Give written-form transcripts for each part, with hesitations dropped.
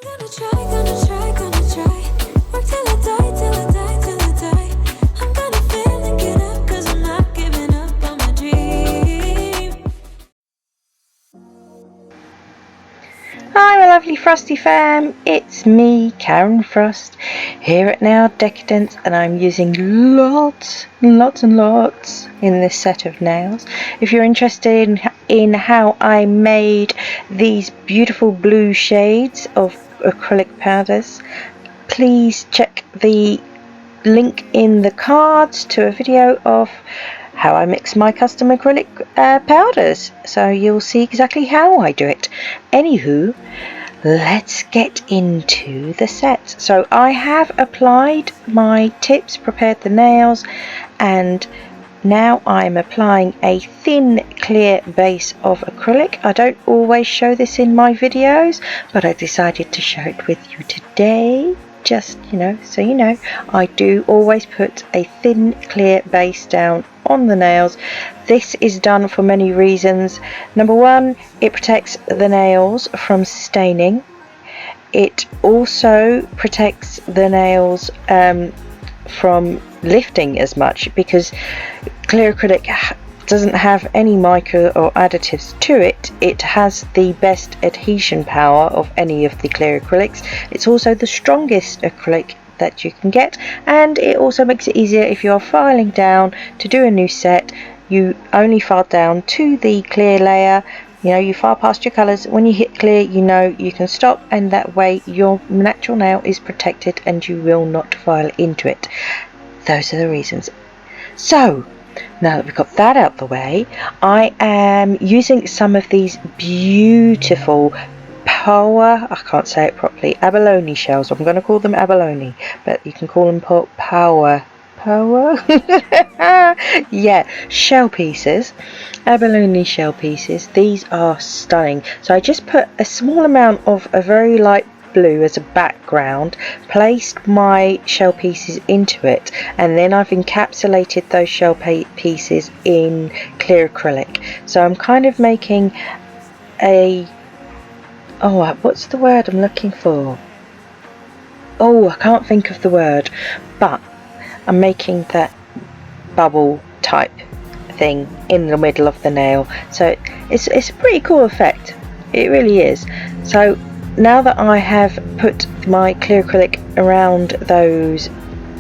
Gonna try, gonna try, gonna try. Work till I die, till I die, till I die. I'm gonna fail and get up, cause I'm not giving up on my dream. Hi my lovely Frosty fam, it's me, Karen Frost, here at Nail Decadence, and I'm using lots and lots in this set of nails. If you're interested in how I made these beautiful blue shades of acrylic powders, please check the link in the cards to a video of how I mix my custom acrylic powders, so you'll see exactly how I do it. Anywho, let's get into the set. So I have applied my tips, prepared the nails, and now I'm applying a thin clear base of acrylic. I don't always show this in my videos, but I decided to show it with you today. Just, so you know, I do always put a thin clear base down on the nails. This is done for many reasons. Number one, it protects the nails from staining. It also protects the nails from lifting as much, because clear acrylic doesn't have any mica or additives to it. It has the best adhesion power of any of the clear acrylics. It's also the strongest acrylic that you can get, and it also makes it easier if you're filing down to do a new set. You only file down to the clear layer. You file past your colours. When you hit clear, you can stop, and that way your natural nail is protected and you will not file into it. Those are the reasons. So now that we've got that out the way, I am using some of these beautiful Paua, I can't say it properly, abalone shells. I'm going to call them abalone, but you can call them Paua. Yeah, shell pieces, abalone shell pieces. These are stunning. So I just put a small amount of a very light blue as a background, placed my shell pieces into it, and then I've encapsulated those shell pieces in clear acrylic. So I'm kind of making a, what's the word I'm looking for? I can't think of the word, but I'm making that bubble type thing in the middle of the nail. So it's a pretty cool effect, it really is. So now that I have put my clear acrylic around those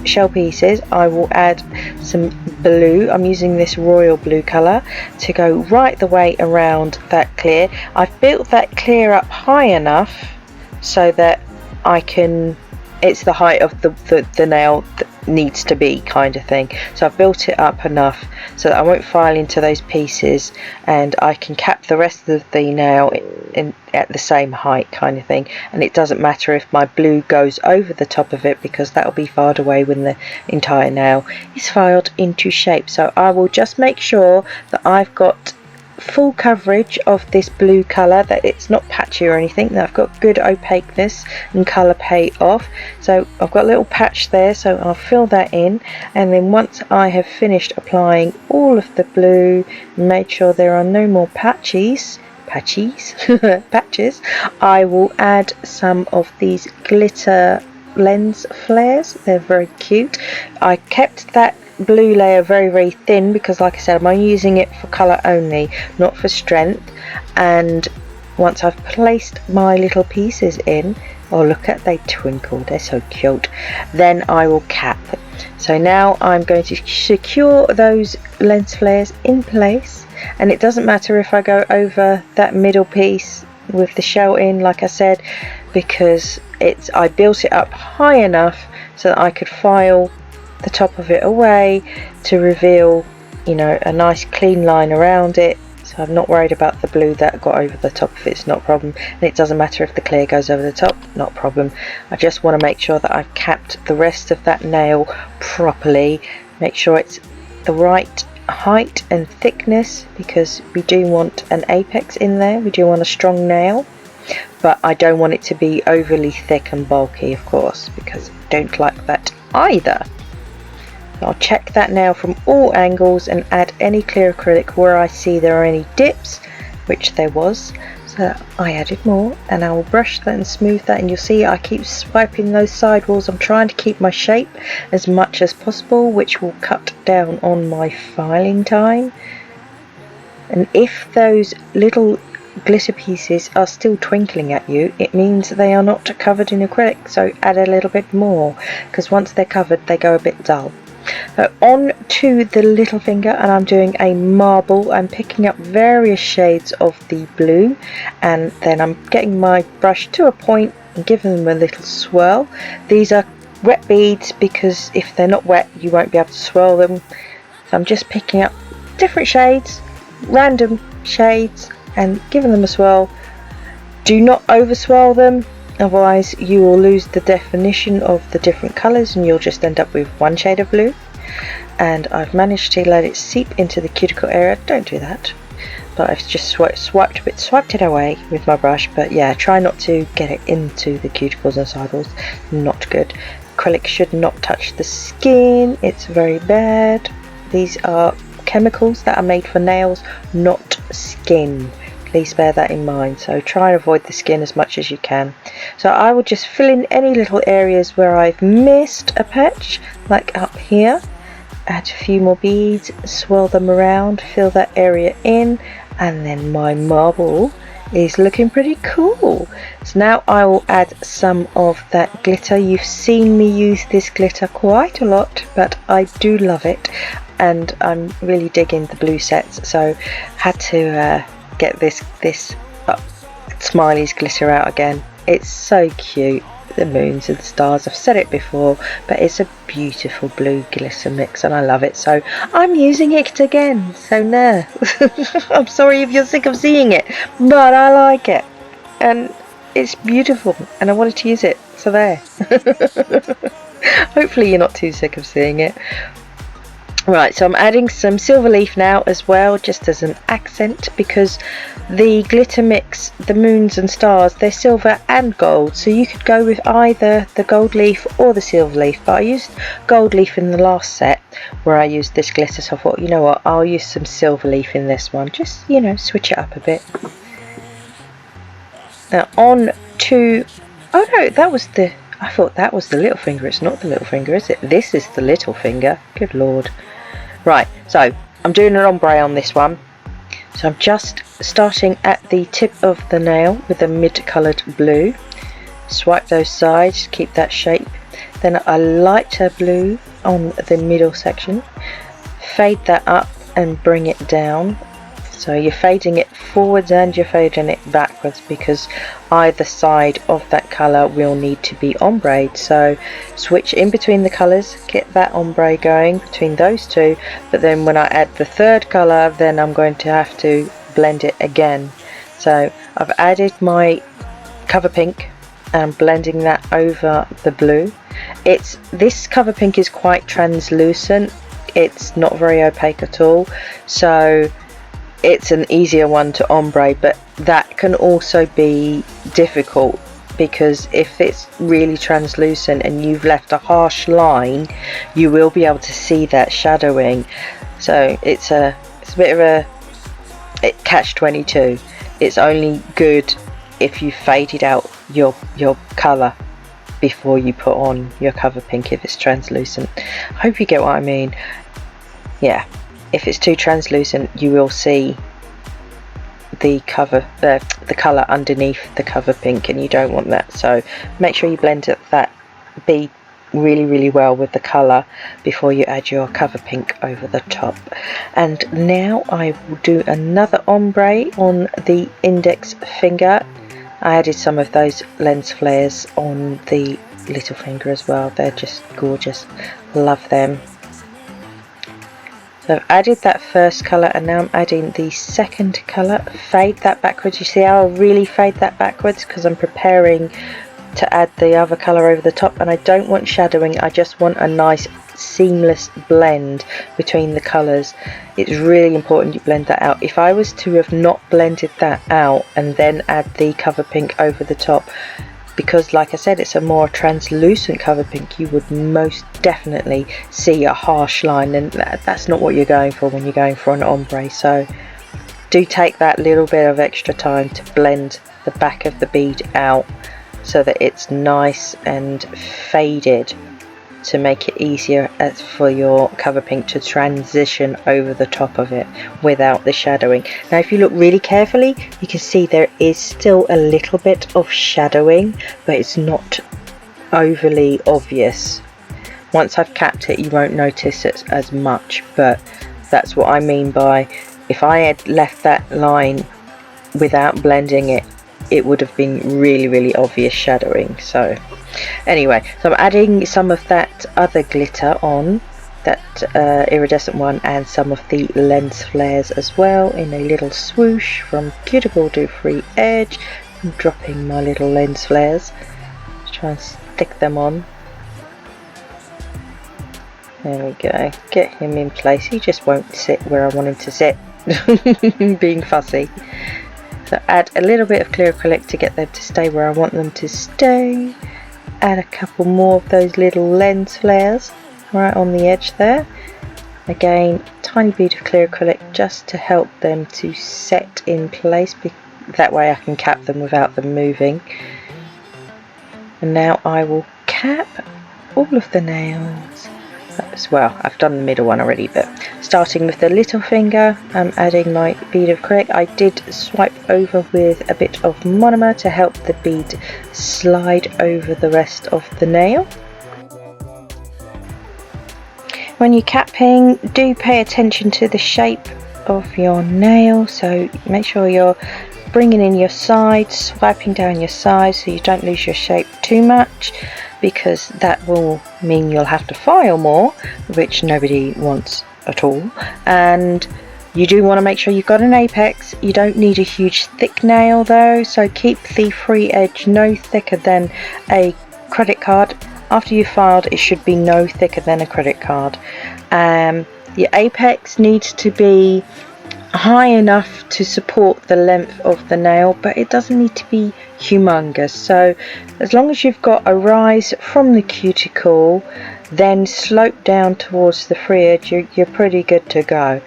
shell pieces, I will add some blue. I'm using this royal blue colour to go right the way around that clear. I've built that clear up high enough so that it's the height of the nail that needs to be, kind of thing. So I've built it up enough so that I won't file into those pieces, and I can cap the rest of the nail at the same height, kind of thing. And it doesn't matter if my blue goes over the top of it, because that will be filed away when the entire nail is filed into shape. So I will just make sure that I've got full coverage of this blue colour, that it's not patchy or anything, that I've got good opaqueness and colour pay off. So I've got a little patch there, so I'll fill that in, and then once I have finished applying all of the blue, made sure there are no more patches, I will add some of these glitter lens flares. They're very cute. I kept that blue layer very thin, because like I said, I'm only using it for colour only, not for strength. And once I've placed my little pieces in, look at, they twinkle, they're so cute, then I will cap. So now I'm going to secure those lens flares in place, and it doesn't matter if I go over that middle piece with the shell in, like I said, because I built it up high enough so that I could file the top of it away to reveal, a nice clean line around it. So I'm not worried about the blue that got over the top of it. It's not a problem, and it doesn't matter if the clear goes over the top, not a problem. I just want to make sure that I've capped the rest of that nail properly, make sure it's the right height and thickness, because we do want an apex in there, we do want a strong nail, but I don't want it to be overly thick and bulky, of course, because I don't like that either. I'll check that nail from all angles and add any clear acrylic where I see there are any dips, which there was. So I added more, and I will brush that and smooth that, and you'll see I keep swiping those side walls. I'm trying to keep my shape as much as possible, which will cut down on my filing time. And if those little glitter pieces are still twinkling at you, it means they are not covered in acrylic, so add a little bit more, because once they're covered they go a bit dull. So on to the little finger, and I'm doing a marble. I'm picking up various shades of the blue, and then I'm getting my brush to a point and giving them a little swirl. These are wet beads because if they're not wet you won't be able to swirl them. So I'm just picking up different shades, random shades, and giving them a swirl. Do not over swirl them, otherwise you will lose the definition of the different colours and you'll just end up with one shade of blue. And I've managed to let it seep into the cuticle area. Don't do that, but I've just swiped it away with my brush. But yeah, try not to get it into the cuticles and sidewalls. Not good. Acrylic should not touch the skin, it's very bad. These are chemicals that are made for nails, not skin. Please bear that in mind, so try and avoid the skin as much as you can. So I will just fill in any little areas where I've missed a patch, like up here. Add a few more beads, swirl them around, fill that area in, and then my marble is looking pretty cool. So now I will add some of that glitter. You've seen me use this glitter quite a lot, but I do love it, and I'm really digging the blue sets, so had to get this Smiley's glitter out again. It's so cute, the moons and stars. I've said it before, but it's a beautiful blue glitter mix and I love it, so I'm using it again. So no, I'm sorry if you're sick of seeing it, but I like it and it's beautiful and I wanted to use it, so there. Hopefully you're not too sick of seeing it. Right, so I'm adding some silver leaf now as well, just as an accent, because the glitter mix, the moons and stars, they're silver and gold, so you could go with either the gold leaf or the silver leaf, but I used gold leaf in the last set where I used this glitter, so I thought, you know what, I'll use some silver leaf in this one, just, you know, switch it up a bit. Now on to, oh no, that was the, I thought that was the little finger. It's not the little finger, is it? This is the little finger, good lord. Right, so I'm doing an ombre on this one. So I'm just starting at the tip of the nail with a mid-coloured blue. Swipe those sides, keep that shape. Then a lighter blue on the middle section. Fade that up and bring it down. So you're fading it forwards and you're fading it backwards because either side of that colour will need to be ombreed. So switch in between the colours, get that ombre going between those two, but then when I add the third colour, then I'm going to have to blend it again. So I've added my cover pink and I'm blending that over the blue. This cover pink is quite translucent, it's not very opaque at all, so it's an easier one to ombre, but that can also be difficult because if it's really translucent and you've left a harsh line, you will be able to see that shadowing. So it's a bit of a catch-22. It's only good if you faded out your colour before you put on your cover pink if it's translucent. I hope you get what I mean. Yeah. If it's too translucent, you will see the colour underneath the cover pink, and you don't want that. So make sure you blend that bead really well with the colour before you add your cover pink over the top. And now I will do another ombre on the index finger. I added some of those lens flares on the little finger as well. They're just gorgeous, love them. So I've added that first colour and now I'm adding the second colour. Fade that backwards. You see how I really fade that backwards because I'm preparing to add the other colour over the top, and I don't want shadowing, I just want a nice seamless blend between the colours. It's really important you blend that out. If I was to have not blended that out and then add the cover pink over the top, because like I said it's a more translucent cover pink, you would most definitely see a harsh line, and that's not what you're going for when you're going for an ombre. So do take that little bit of extra time to blend the back of the bead out so that it's nice and faded, to make it easier for your cover pink to transition over the top of it without the shadowing. Now if you look really carefully, you can see there is still a little bit of shadowing, but it's not overly obvious. Once I've capped it, you won't notice it as much, but that's what I mean by, if I had left that line without blending it, it would have been really obvious shadowing. So anyway, so I'm adding some of that other glitter on, that iridescent one, and some of the lens flares as well in a little swoosh from Cuticle to Free Edge. I'm dropping my little lens flares to try and stick them on. There we go, get him in place. He just won't sit where I want him to sit. Being fussy. So add a little bit of clear acrylic to get them to stay where I want them to stay. Add a couple more of those little lens flares right on the edge there. Again, tiny bead of clear acrylic just to help them to set in place. That way I can cap them without them moving. And now I will cap all of the nails. Well, I've done the middle one already, but starting with the little finger, I'm adding my bead of acrylic. I did swipe over with a bit of monomer to help the bead slide over the rest of the nail. When you're capping, do pay attention to the shape of your nail, so make sure you're bringing in your sides, swiping down your sides so you don't lose your shape too much, because that will mean you'll have to file more, which nobody wants at all. And you do want to make sure you've got an apex. You don't need a huge thick nail though, so keep the free edge no thicker than a credit card. After you've filed, it should be no thicker than a credit card. Your apex needs to be high enough to support the length of the nail, but it doesn't need to be humongous. So as long as you've got a rise from the cuticle, then slope down towards the free edge, you're pretty good to go.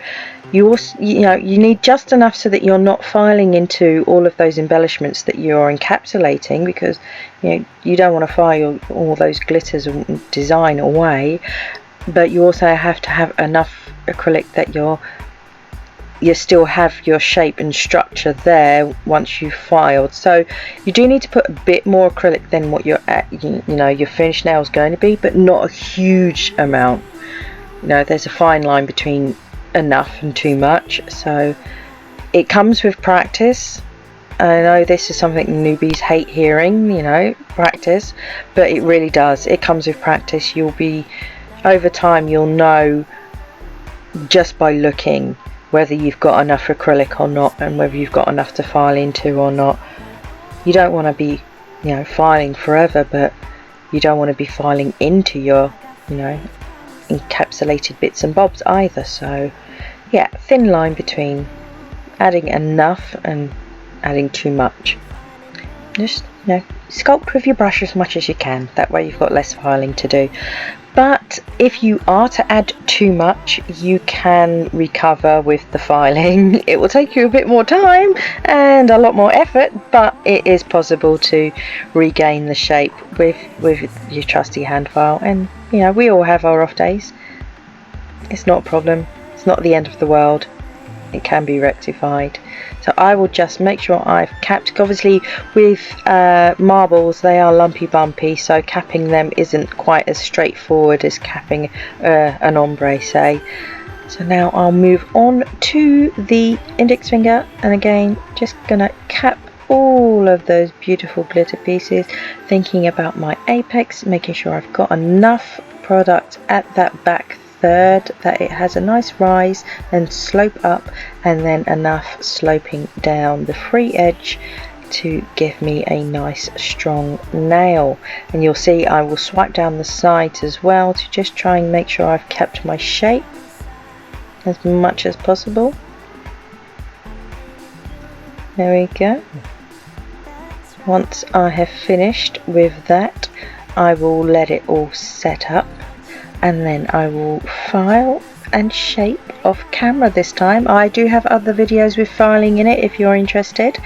You also, you need just enough so that you're not filing into all of those embellishments that you're encapsulating, because you don't want to file all those glitters and design away. But you also have to have enough acrylic that you still have your shape and structure there once you've filed. So you do need to put a bit more acrylic than what your finished nail is going to be, but not a huge amount. There's a fine line between enough and too much, so it comes with practice. I know this is something newbies hate hearing, practice, but it really does. It comes with practice. Over time you'll know just by looking whether you've got enough acrylic or not, and whether you've got enough to file into or not. You don't want to be filing forever, but you don't want to be filing into your encapsulated bits and bobs either. So yeah, thin line between adding enough and adding too much. Just sculpt with your brush as much as you can, that way you've got less filing to do. But if you are to add too much, you can recover with the filing. It will take you a bit more time and a lot more effort, but it is possible to regain the shape with your trusty hand file. And we all have our off days. It's not a problem. It's not the end of the world. It can be rectified. So I will just make sure I've capped. Obviously with marbles, they are lumpy bumpy, so capping them isn't quite as straightforward as capping an ombre, say. So now I'll move on to the index finger, and again just gonna cap all of those beautiful glitter pieces, thinking about my apex, making sure I've got enough product at that back third that it has a nice rise and slope up, and then enough sloping down the free edge to give me a nice strong nail. And you'll see I will swipe down the sides as well to just try and make sure I've kept my shape as much as possible. There we go. Once I have finished with that, I will let it all set up, and then I will file and shape off camera this time. I do have other videos with filing in it if you're interested.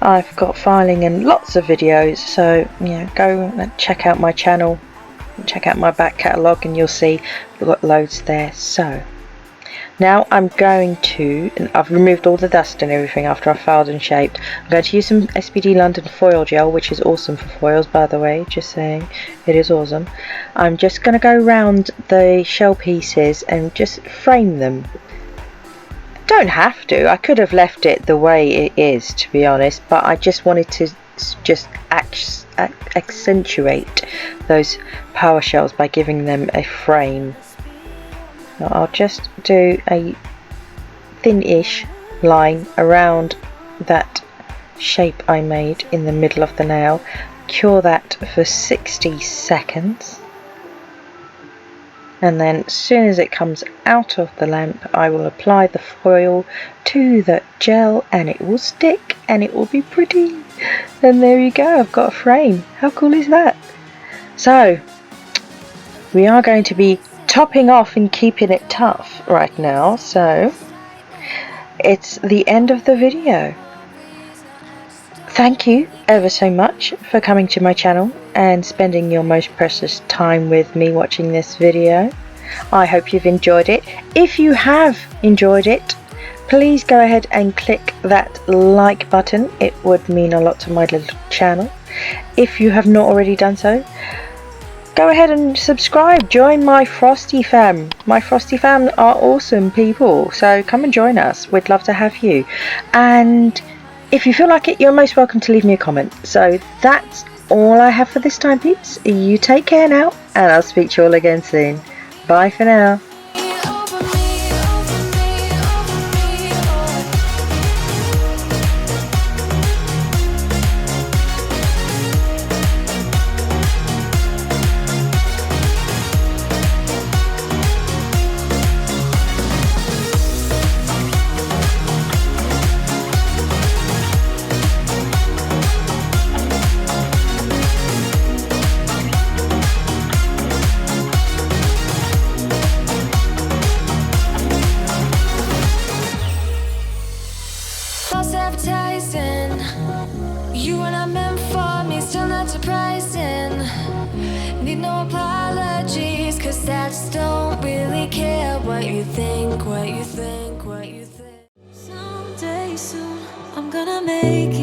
I've got filing in lots of videos, so yeah, go and check out my channel, check out my back catalogue, and you'll see we've got loads there. So now I'm going to, and I've removed all the dust and everything after I filed and shaped. I'm going to use some SPD London foil gel, which is awesome for foils, by the way, just saying, it is awesome. I'm just going to go around the shell pieces and just frame them. Don't have to, I could have left it the way it is, to be honest, but I just wanted to just accentuate those Paua shells by giving them a frame. So I'll just do a thin-ish line around that shape I made in the middle of the nail, cure that for 60 seconds, and then as soon as it comes out of the lamp I will apply the foil to the gel and it will stick and it will be pretty. And there you go, I've got a frame. How cool is that? So we are going to be topping off and keeping it tough right now, so it's the end of the video. Thank you ever so much for coming to my channel and spending your most precious time with me watching this video. I hope you've enjoyed it. If you have enjoyed it, please go ahead and click that like button. It would mean a lot to my little channel. If you have not already done so, go ahead and subscribe, join my Frosty fam. My Frosty fam are awesome people, so come and join us. We'd love to have you. And if you feel like it, you're most welcome to leave me a comment. So that's all I have for this time, peeps. You take care now, and I'll speak to you all again soon. Bye for now. Advertising, you were not meant for me, still not surprising. Need no apologies, cause I just don't really care what you think, what you think, what you think. Someday soon, I'm gonna make